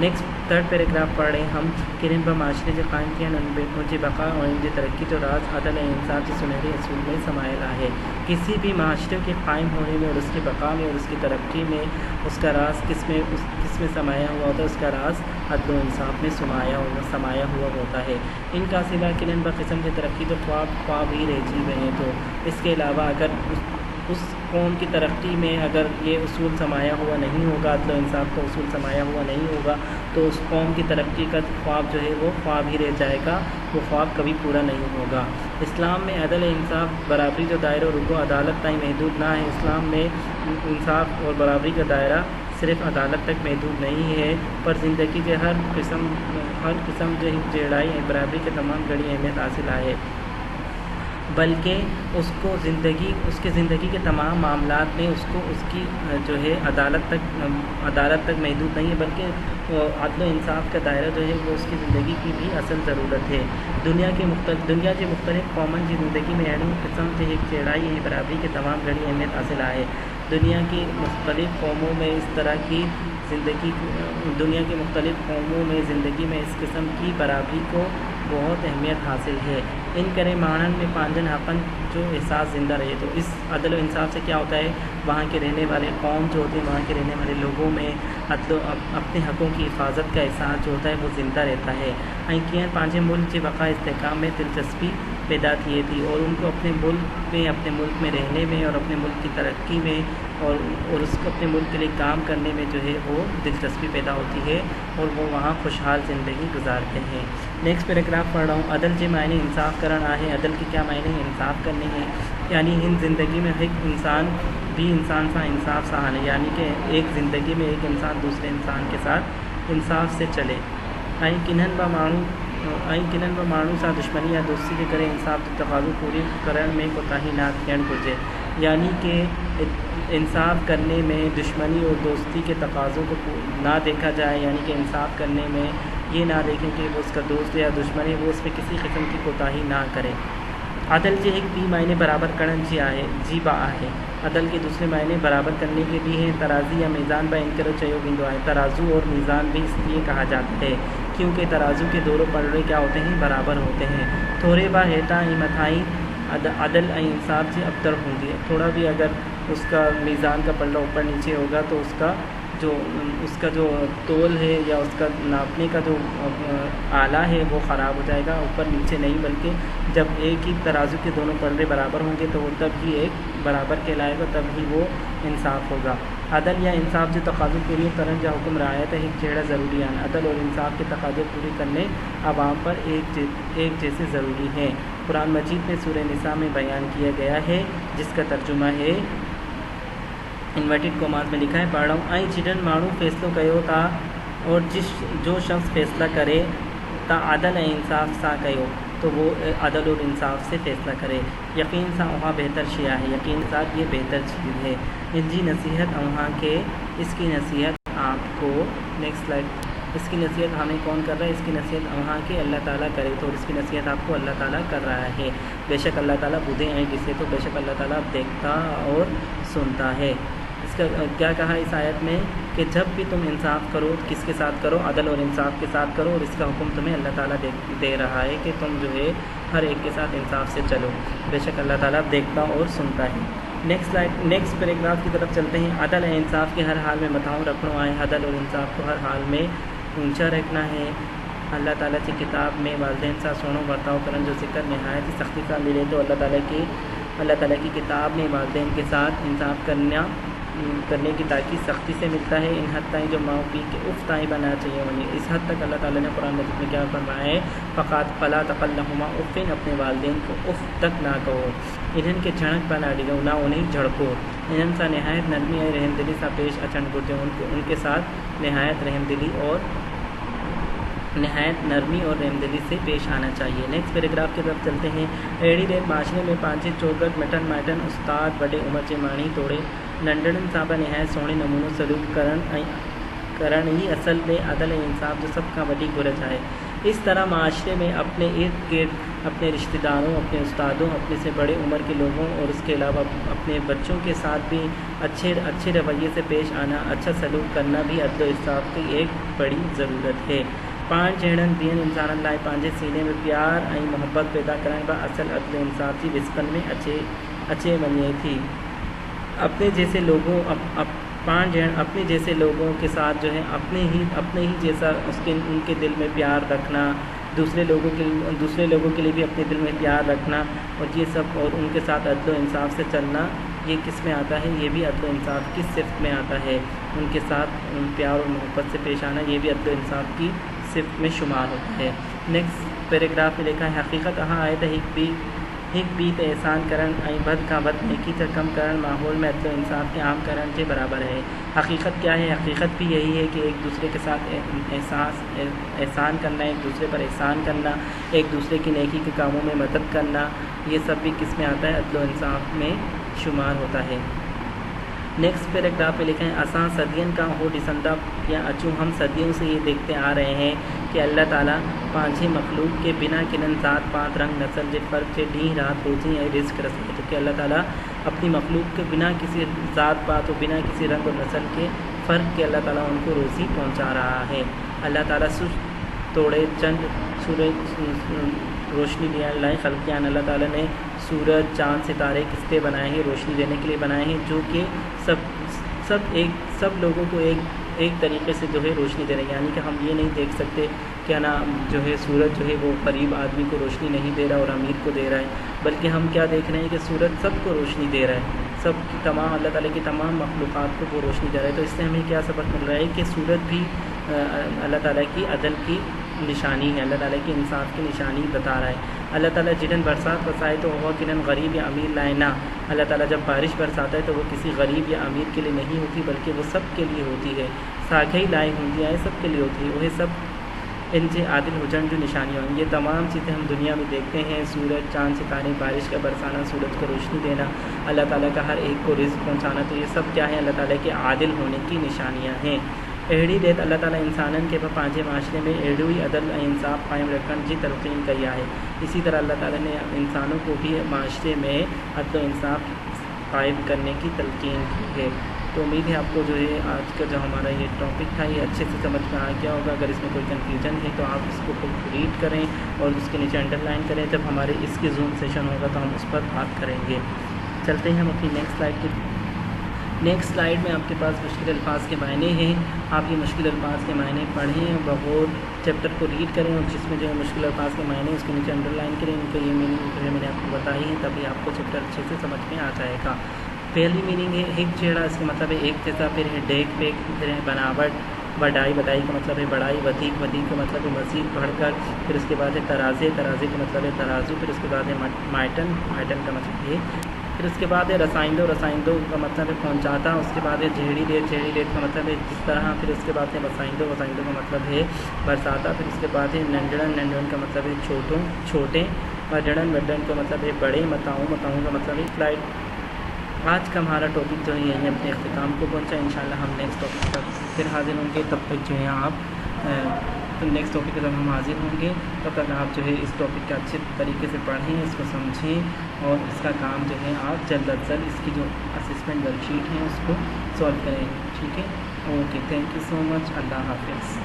Next third paragraph پڑھ رہے ہیں ہم کہ ان پر معاشرے جو قائم کیا ان کی بقا اور ان کی ترقی جو راز عدل انصاف کے سنہرے اصول میں سمائلہ ہے۔ کسی بھی معاشرے کے قائم ہونے میں اور اس کی بقا میں اور اس کی ترقی میں اس کا راز کس میں سمایا ہوا ہوتا ہے؟ اس کا راز عدل و انصاف میں سمایا ہوا ہوتا ہے۔ ان کا سوا کلن بقسم کی ترقی تو خواب ہی رہ جی رہے ہیں۔ تو اس کے علاوہ اگر اس قوم کی ترقی میں اگر یہ اصول سمایا ہوا نہیں ہوگا، عدل و انصاف کا اصول سمایا ہوا نہیں ہوگا، تو اس قوم کی ترقی کا خواب جو ہے وہ خواب ہی رہ جائے گا، وہ خواب کبھی پورا نہیں ہوگا۔ اسلام میں عدل انصاف برابری جو دائرہ رکو عدالت تک محدود نہ ہے۔ اسلام میں انصاف اور برابری کا دائرہ صرف عدالت تک محدود نہیں ہے، پر زندگی کے ہر قسم جو جڑائی برابری کے تمام گڑی اہمیت حاصل ہے، بلکہ اس کے زندگی کے تمام معاملات میں اس کی جو ہے عدالت تک محدود نہیں ہے، بلکہ عدل و انصاف کا دائرہ جو ہے وہ اس کی زندگی کی بھی اصل ضرورت ہے۔ دنیا کے مختلف قومن کی زندگی میں اہم قسم سے ایک چڑھائی ہے برابری کے تمام گھڑی اہمیت حاصل ہے۔ دنیا کی مختلف قوموں میں زندگی میں اس قسم کی برابری کو بہت اہمیت حاصل ہے۔ ان کرے مانن میں پانجن حقن جو احساس زندہ رہے۔ تو اس عدل و انصاف سے کیا ہوتا ہے؟ وہاں کے رہنے والے قوم جو ہوتے ہیں، وہاں کے رہنے والے لوگوں میں اپنے حقوں کی حفاظت کا احساس جو ہوتا ہے وہ زندہ رہتا ہے۔ کین پانچے ملک کے بقا استحکام میں دلچسپی پیدا کی تھی، اور ان کو اپنے ملک میں رہنے میں اور اپنے ملک کی ترقی میں اور اس کو اپنے ملک کے لیے کام کرنے میں جو ہے وہ دلچسپی پیدا ہوتی ہے، اور وہ وہاں خوشحال زندگی گزارتے ہیں۔ نیکسٹ پیراگراف پڑھ رہا ہوں۔ عدل کے معنی انصاف کرنا ہے۔ عدل کے کیا معنی ہیں؟ انصاف کرنے ہیں، یعنی ان زندگی میں ایک انسان بھی انسان سا انصاف سا ہے، یعنی کہ ایک زندگی میں ایک انسان دوسرے انسان کے ساتھ انصاف سے چلے۔ کنن با مانو سا دشمنی یا دوستی کے کرے انصاف کے تقاضوں پوری کرن میں کوتاہی نہ کھیڑ گزے، یعنی کہ انصاف کرنے میں دشمنی اور دوستی کے تقاضوں کو نہ دیکھا جائے، یعنی کہ انصاف کرنے میں یہ نہ دیکھیں کہ وہ اس کا دوست یا دشمن ہے، وہ اس میں کسی قسم کی کوتاہی نہ کرے۔ عدل کے ایک بھی معنی برابر کرن جی با ہے۔ عدل کے دوسرے معنی برابر کرنے کے بھی ہیں۔ ترازی یا میزان با انکرو چیو بندو ہے۔ ترازو اور میزان بھی اس لیے کہا جاتا ہے کیونکہ ترازو کے دونوں پلڑے کیا ہوتے ہیں؟ برابر ہوتے ہیں۔ تھوڑے با ہیٹا متھائی عدل انصاف سے ابتر ہوں گے۔ تھوڑا بھی اگر اس کا میزان کا پلڑا اوپر نیچے ہوگا تو اس کا جو تول ہے یا اس کا ناپنے کا جو آلہ ہے وہ خراب ہو جائے گا، اوپر نیچے نہیں، بلکہ جب ایک ہی ترازو کے دونوں پلڑے برابر ہوں گے تو وہ تب ہی ایک برابر کہلائے گا، تب ہی وہ انصاف ہوگا۔ عدل یا انصاف جو تقاضے پوری کرن جا حکم رعایت ہے ایک چہرہ ضروری ہے۔ عدل اور انصاف کے تقاضے پوری کرنے عوام پر ایک جیسے ضروری ہیں۔ قرآن مجید میں سورہ نساء میں بیان کیا گیا ہے، جس کا ترجمہ ہے انورٹڈ کوماز میں لکھا ہے، پڑھ رہا ہوں۔ آئی جڈن مانو فیصلو کہو تا، اور جو شخص فیصلہ کرے تا عدل انصاف سا کہو، تو وہ عدل اور انصاف سے فیصلہ کرے۔ یقین سا وہاں بہتر شیا ہے، یقین ساتھ یہ بہتر چیز ہے۔ ان جی نصیحت وہاں کے، اس کی نصیحت آپ کو، نیکسٹ سلائڈ، اس کی نصیحت ہمیں کون کر رہا ہے؟ اس کی نصیحت وہاں کے اللہ تعالیٰ کرے، تو اس کی نصیحت آپ کو اللہ تعالیٰ کر رہا ہے۔ بے شک اللہ تعالیٰ بدھے ہیں جسے، تو بے شک اللہ تعالیٰ دیکھتا اور سنتا ہے۔ اس کا کیا کہا اس آیت میں کہ جب بھی تم انصاف کرو، کس کے ساتھ کرو؟ عدل اور انصاف کے ساتھ کرو، اور اس کا حکم تمہیں اللہ تعالیٰ دے رہا ہے کہ تم جو ہے ہر ایک کے ساتھ انصاف سے چلو، بے شک اللہ تعالیٰ دیکھتا اور سنتا ہے۔ نیکسٹ پیراگراف کی طرف چلتے ہیں۔ عدل ہے انصاف کے ہر حال میں متاؤں رکھنو آئے۔ عدل اور انصاف کو ہر حال میں اونچا رکھنا ہے۔ اللہ تعالیٰ کی کتاب میں والدین سا سونو برتاؤ کرن جو ذکر نہایت ہی سختی کا ملے، تو اللہ تعالیٰ کی کتاب میں والدین کے ساتھ انصاف کرنے کی تاکید سختی سے ملتا ہے۔ ان حد تائیں جو ماں پی کے اف تائیں بنا چاہیے انہیں، اس حد تک اللہ تعالیٰ نے قرآن مجید میں کیا فرمایا ہے؟ فقات فلا تقل لہما افن، اپنے والدین کو اف تک نہ کہو۔ انہن کے جھڑک بنا ڈگو، نہ انہیں جھڑکو۔ انہن سا نہایت نرمی اور رحم دلی سا پیش اچن گرتے، ان کے ساتھ نہایت نرمی اور رحم دلی سے پیش آنا چاہیے۔ نیکسٹ پیراگراف کی طرف چلتے ہیں۔ ایڑی ریت معاشرے میں پانچے چوگٹ مٹن مائٹن استاد بڑے عمر چے مانی توڑے ننڈڑن صاحبہ نہایت سونے نمونوں سلوک کرن ہی اصل دے عدل انصاف جو سب کا وڈی گرج ہے۔ اس طرح معاشرے میں اپنے ارد گرد اپنے رشتہ داروں، اپنے استادوں، اپنے سے بڑے عمر کے لوگوں اور اس کے علاوہ اپنے بچوں کے ساتھ بھی اچھے رویے سے پیش آنا، اچھا سلوک کرنا بھی عدل و انصاف کی ایک بڑی ضرورت ہے۔ پانچ جھیڑن دین انسان لائے پانچے سینے میں پیار ائیں محبت پیدا کرنے با اصل عدل و انصاف کی بچپن میں اچھے بنیے تھی۔ اپنے جیسے لوگوں اپنے جیسے لوگوں کے ساتھ جو ہے اپنے ہی جیسا ان کے دل میں پیار رکھنا، دوسرے لوگوں کے لیے بھی اپنے دل میں پیار رکھنا، اور یہ سب، اور ان کے ساتھ عدل و انصاف سے چلنا، یہ کس میں آتا ہے؟ یہ بھی عدل و انصاف کی صفت میں آتا ہے۔ ان کے ساتھ پیار اور محبت سے پیش آنا، یہ بھی عدل و انصاف کی صفت میں شمار ہوتا ہے۔ نیکسٹ پیراگراف میں لکھا ہے حقیقت اہاں آئے تو ہک بیت احسان کرن ائیں بد کا بد نیکی سے کم کرن ماحول میں عدل و انصاف کے عام کرن کے برابر ہے۔ حقیقت کیا ہے؟ حقیقت بھی یہی ہے کہ ایک دوسرے کے ساتھ احسان کرنا، ایک دوسرے پر احسان کرنا، ایک دوسرے کی نیکی کے کاموں میں مدد کرنا، یہ سب بھی کس میں آتا ہے؟ عدل و انصاف میں شمار ہوتا ہے۔ نیکسٹ پیراگراف میں لکھا ہے اساں صدیوں کا ہو ڈسندہ یا اچو، ہم صدیوں سے یہ دیکھتے آ رہے ہیں کہ اللہ تعالیٰ پانچیں مخلوق کے بنا کنن ذات پات رنگ نسل کے فرق سے ڈیں رات روزی ہے رزق رسے، تو کہ اللہ تعالیٰ اپنی مخلوق کے بنا کسی ذات پات اور بنا کسی رنگ اور نسل کے فرق کے اللہ تعالیٰ ان کو روزی پہنچا رہا ہے۔ اللہ تعالیٰ توڑے چند سورج روشنی دیا لائے خلقیان، اللہ تعالیٰ نے سورج چاند ستارے کستے بنائے ہیں، روشنی دینے کے لیے بنائے ہیں، جو کہ سب لوگوں کو ایک طریقے سے جو ہے روشنی دے رہے ہیں، یعنی کہ ہم یہ نہیں دیکھ سکتے کہ نا جو ہے سورج جو ہے وہ غریب آدمی کو روشنی نہیں دے رہا اور امیر کو دے رہا ہے، بلکہ ہم کیا دیکھ رہے ہیں کہ سورج سب کو روشنی دے رہا ہے، سب کی تمام اللہ تعالیٰ کی تمام مخلوقات کو وہ روشنی دے رہا ہے۔ تو اس سے ہمیں کیا سبق مل رہا ہے کہ سورج بھی اللہ تعالیٰ کی عدل کی نشانی ہے، اللہ تعالیٰ کی انصاف کی نشانی بتا رہا ہے۔ اللہ تعالیٰ جنن برسات برسائے تو وہ کنن غریب یا امیر لائے نہ، اللہ تعالیٰ جب بارش برساتا ہے تو وہ کسی غریب یا امیر کے لیے نہیں ہوتی، بلکہ وہ سب کے لیے ہوتی ہے۔ ساکھئی لائے ہوں آئے سب کے لیے ہوتی ہے، وہ سب ان سے عادل ہوجن جو نشانیاں ہیں، یہ تمام چیزیں ہم دنیا میں دیکھتے ہیں، سورج چاند ستارے، بارش کا برسانا، سورج کو روشنی دینا، اللہ تعالیٰ کا ہر ایک کو رزق پہنچانا، تو یہ سب کیا ہے؟ اللہ تعالیٰ کے عادل ہونے کی نشانیاں ہیں۔ اہڑی دیت اللہ تعالیٰ انسانن کے پانچے معاشرے میں اہڑوئی عدل انصاف قائم رکھن جی تلقین کیا ہے، اسی طرح اللہ تعالیٰ نے انسانوں کو بھی معاشرے میں عدل و انصاف قائم کرنے کی تلقین کی ہے۔ تو امید ہے آپ کو جو ہے آج کا جو ہمارا یہ ٹاپک تھا یہ اچھے سے سمجھ میں آ گیا ہوگا۔ اگر اس میں کوئی کنفیوژن ہے تو آپ اس کو ریڈ کریں اور اس کے نیچے انڈر لائن کریں، جب ہمارے اس کی زوم سیشن ہوگا تو ہم اس پر بات کریں گے۔ چلتے ہیں ہم اپنی نیکسٹ سلائڈ کی۔ نیکسٹ سلائڈ میں آپ کے پاس مشکل الفاظ کے معنی ہیں، آپ یہ مشکل الفاظ کے معنی پڑھیں، بغور چیپٹر کو ریڈ کریں، اور جس میں جو ہے مشکل الفاظ کے معنی اس کے نیچے انڈر لائن کریں، ان کو یہ میننگ جو ہے میں نے آپ کو بتائی ہے، تبھی آپ کو چیپٹر اچھے سے سمجھ میں آ جائے گا۔ پہلی میننگ ہے ہک چیڑا، اس کا مطلب ہے ایک جیسا، پھر ہے ڈیک پیک، پھر ہے بناوٹ، بدائی کا مطلب ہے بڑائی، ودیق کا مطلب ہے مزید بڑھ کر، پھر اس کے بعد ہے ترازے کا مطلب ہے ترازو، پھر اس کے بعد ہے مائٹن کا مطلب ہے، پھر اس کے بعد ہے رسائندو کا مطلب ہے پہنچاتا، اس کے بعد ہے جھیڑی ڈیٹ کا مطلب ہے جس طرح، پھر اس کے بعد ہے وسائندو کا مطلب ہے برساتا، پھر اس کے بعد ہے ننڈن کا مطلب ہے چھوٹے، وڈن کا مطلب ہے بڑے، متاؤں کا مطلب ہے فلائٹ۔ آج کا ہمارا ٹاپک جو ہے یہیں اپنے اختتام کو پہنچا، انشاءاللہ ہم نیکسٹ ٹاپک پر پھر حاضر ہوں گے، تب تک جو ہے آپ نیکسٹ ٹاپک پر ہم حاضر ہوں گے، تب تک آپ جو ہے اس ٹاپک کا اچھے طریقے سے پڑھیں، اس کو سمجھیں اور اس کا کام جو ہے آپ جلد از جلد اس کی جو اسسمنٹ ورک شیٹ ہے اس کو سالو کریں، ٹھیک ہے؟ اوکے، تھینک یو سو مچ، اللہ حافظ۔